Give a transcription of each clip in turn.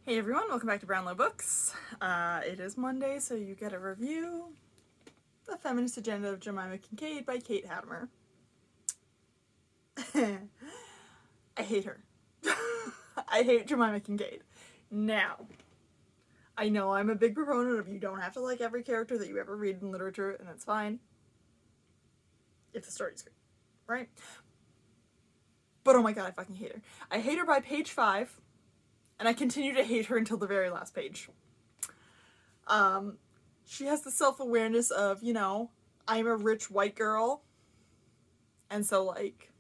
Hey everyone, welcome back to Brownlow Books. It is Monday, so you get a review. The Feminist Agenda of Jemima Kincaid by Kate Hattemer. I hate her. I hate Jemima Kincaid. Now, I know I'm a big proponent of you don't have to like every character that you ever read in literature, and that's fine. If the story's good, right? But oh my god, I fucking hate her. I hate her by page 5. And I continue to hate her until the very last page. She has the self-awareness of, I'm a rich white girl. And so, like,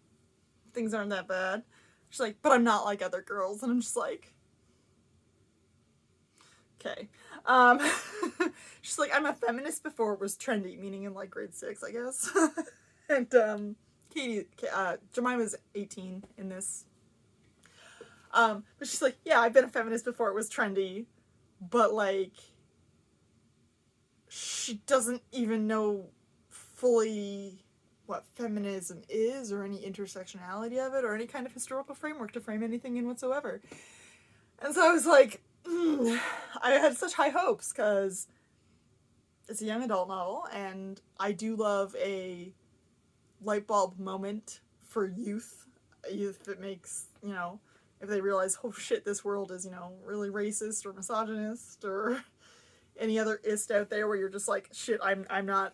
things aren't that bad. She's like, but I'm not like other girls. And I'm just like, okay. She's like, I'm a feminist before it was trendy, meaning in, like, grade 6, I guess. And, Jemima's 18 in this. But she's like, yeah, I've been a feminist before it was trendy, but, like, she doesn't even know fully what feminism is, or any intersectionality of it, or any kind of historical framework to frame anything in whatsoever. And so I was like, I had such high hopes, because it's a young adult novel, and I do love a light bulb moment for youth that makes, if they realize, oh shit, this world is, really racist or misogynist or any other ist out there where you're just like, shit, I'm not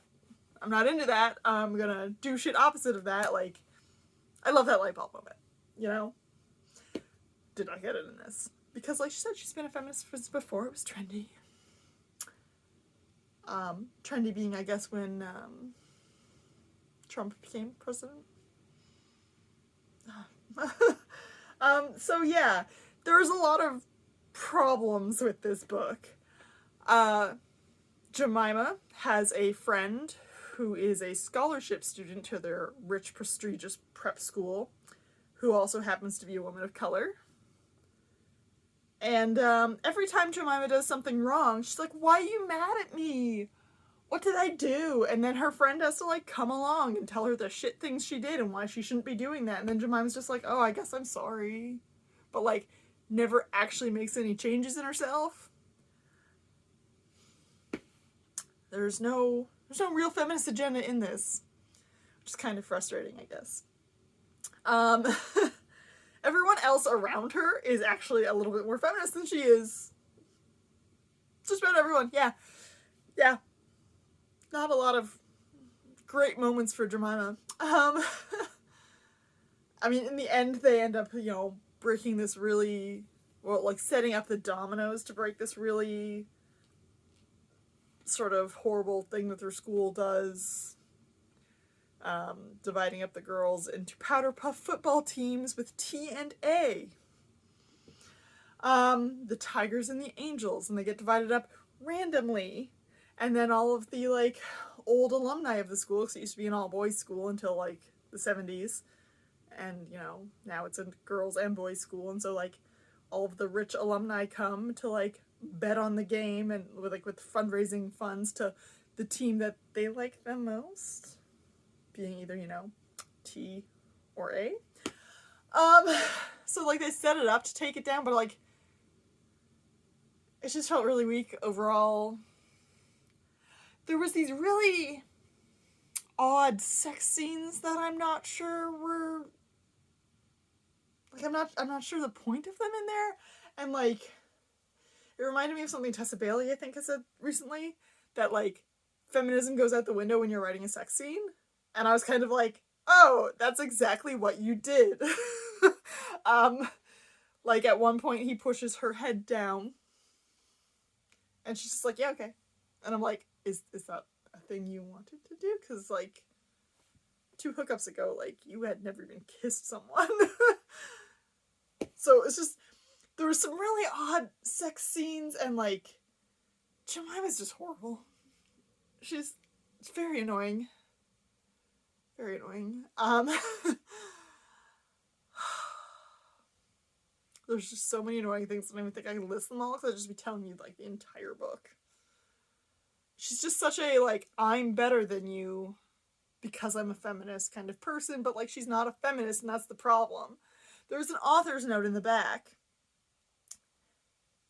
into that. I'm gonna do shit opposite of that. Like, I love that light bulb moment, Did not get it in this. Because like she said, she's been a feminist since before it was trendy. Trendy being, I guess, when Trump became president. So yeah, there's a lot of problems with this book. Jemima has a friend who is a scholarship student to their rich, prestigious prep school, who also happens to be a woman of color. And every time Jemima does something wrong, she's like, why are you mad at me? What did I do? And then her friend has to, like, come along and tell her the shit things she did and why she shouldn't be doing that. And then Jemima's just like, oh, I guess I'm sorry. But, like, never actually makes any changes in herself. There's no real feminist agenda in this. Which is kind of frustrating, I guess. Everyone else around her is actually a little bit more feminist than she is. Just about everyone, yeah. Yeah. Not a lot of great moments for Jemima. I mean, in the end, they end up, breaking this really, setting up the dominoes to break this really sort of horrible thing that their school does. Dividing up the girls into powder puff football teams with T and A. The Tigers and the Angels, and they get divided up randomly. And then all of the, like, old alumni of the school, because it used to be an all-boys school until, like, the 70s. And, now it's a girls' and boys' school. And so, like, all of the rich alumni come to, like, bet on the game and, with fundraising funds to the team that they like the most. Being either, T or A. So, like, they set it up to take it down, but, like, it just felt really weak overall. There was these really odd sex scenes that I'm not sure were, like, I'm not sure the point of them in there, and, like, it reminded me of something Tessa Bailey, I think, has said recently, that, like, feminism goes out the window when you're writing a sex scene, and I was kind of like, oh, that's exactly what you did. Like, at one point, he pushes her head down, and she's just like, yeah, okay, and I'm like, is that a thing you wanted to do? Because, like, 2 hookups ago, like, you had never even kissed someone. So it's just, there were some really odd sex scenes, and, like, Jemima's just horrible. It's very annoying. Very annoying. There's just so many annoying things, I don't even think I can list them all, because I'd just be telling you, like, the entire book. She's just such a, like, I'm better than you because I'm a feminist kind of person, but, like, she's not a feminist, and that's the problem. There's an author's note in the back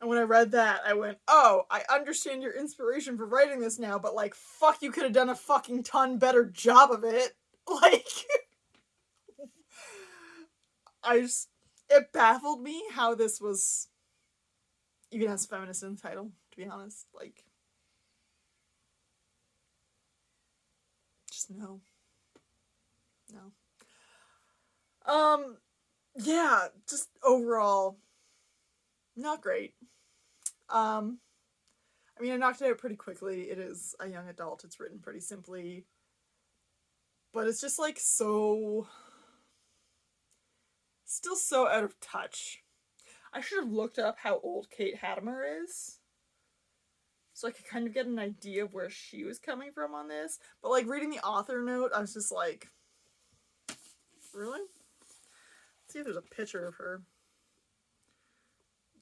And when I read that, I went, oh, I understand your inspiration for writing this now, but like, fuck, you could have done a fucking ton better job of it. Like, it baffled me how this was, even has feminist in the title, to be honest. Like, just no. Yeah, just overall, not great. I mean, I knocked it out pretty quickly. It is a young adult. It's written pretty simply. But it's just like still so out of touch. I should have looked up how old Kate Hattemer is, so I could kind of get an idea of where she was coming from on this. But like reading the author note, I was just like, really? Let's see if there's a picture of her.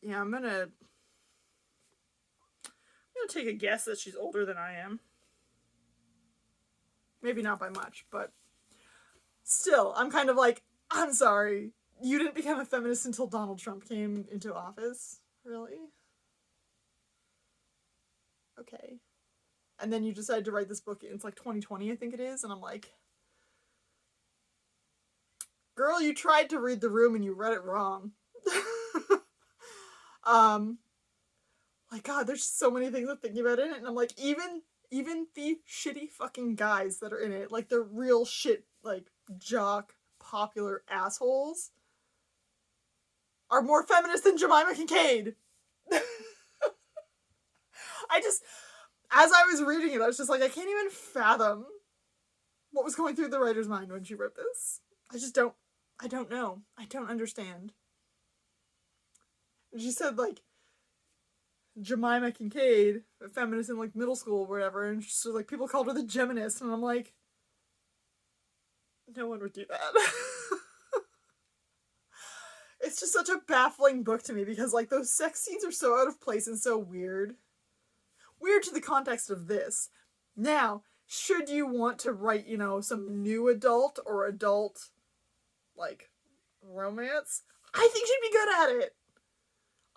Yeah, I'm gonna take a guess that she's older than I am. Maybe not by much, but still, I'm kind of like, I'm sorry, you didn't become a feminist until Donald Trump came into office? Really? Okay. And then you decided to write this book, it's like 2020, I think it is, and I'm like, girl, you tried to read the room and you read it wrong. Like, God, there's so many things I'm thinking about in it, and I'm like, even the shitty fucking guys that are in it, like, they're real shit, like, jock, popular assholes, are more feminist than Jemima Kincaid. As I was reading it, I was just like, I can't even fathom what was going through the writer's mind when she wrote this. I don't know. I don't understand. And she said, like, Jemima Kincaid, a feminist in, like, middle school or whatever, and so, like, people called her the Geminist, and I'm like, no one would do that. It's just such a baffling book to me, because, like, those sex scenes are so out of place and so weird. Weird to the context of this. Now, should you want to write, some new adult or adult, like, romance, I think she'd be good at it.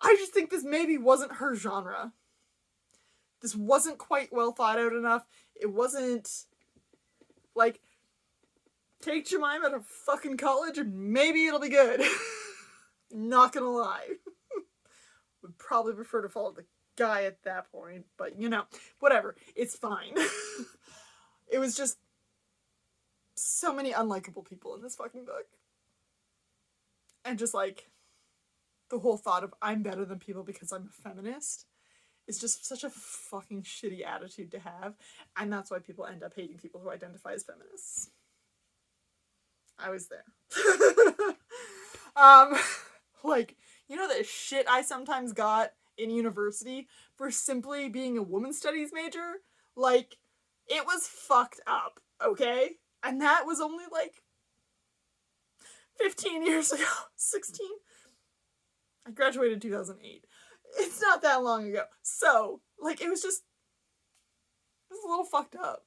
I just think this maybe wasn't her genre. This wasn't quite well thought out enough. It wasn't, like, take Jemima to fucking college and maybe it'll be good. Not gonna lie. Would probably prefer to follow the guy at that point, but whatever. It's fine. It was just so many unlikable people in this fucking book. And just like the whole thought of I'm better than people because I'm a feminist is just such a fucking shitty attitude to have, and that's why people end up hating people who identify as feminists. I was there. Like, the shit I sometimes got in university for simply being a women's studies major? Like, it was fucked up, okay? And that was only, like, 15 years ago. 16? I graduated in 2008. It's not that long ago. So, like, it was a little fucked up.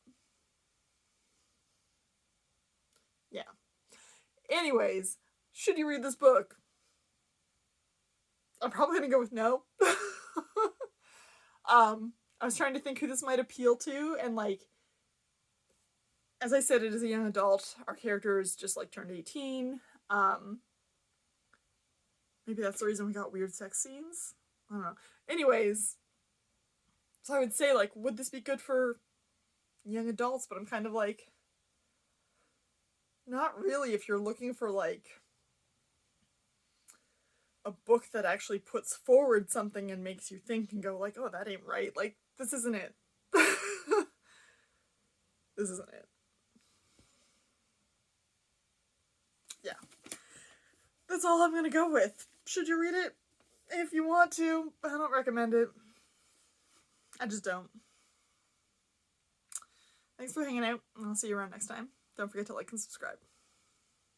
Yeah. Anyways, should you read this book? I'm probably gonna go with no. I was trying to think who this might appeal to, and like, as I said, it is a young adult. Our character is just like turned 18. Maybe that's the reason we got weird sex scenes. I don't know. Anyways, so I would say, like, would this be good for young adults? But I'm kind of like, not really if you're looking for, like, a book that actually puts forward something and makes you think and go, like, oh, that ain't right. Like, this isn't it. This isn't it. Yeah. That's all I'm gonna go with. Should you read it? If you want to, I don't recommend it. I just don't. Thanks for hanging out, and I'll see you around next time. Don't forget to like and subscribe.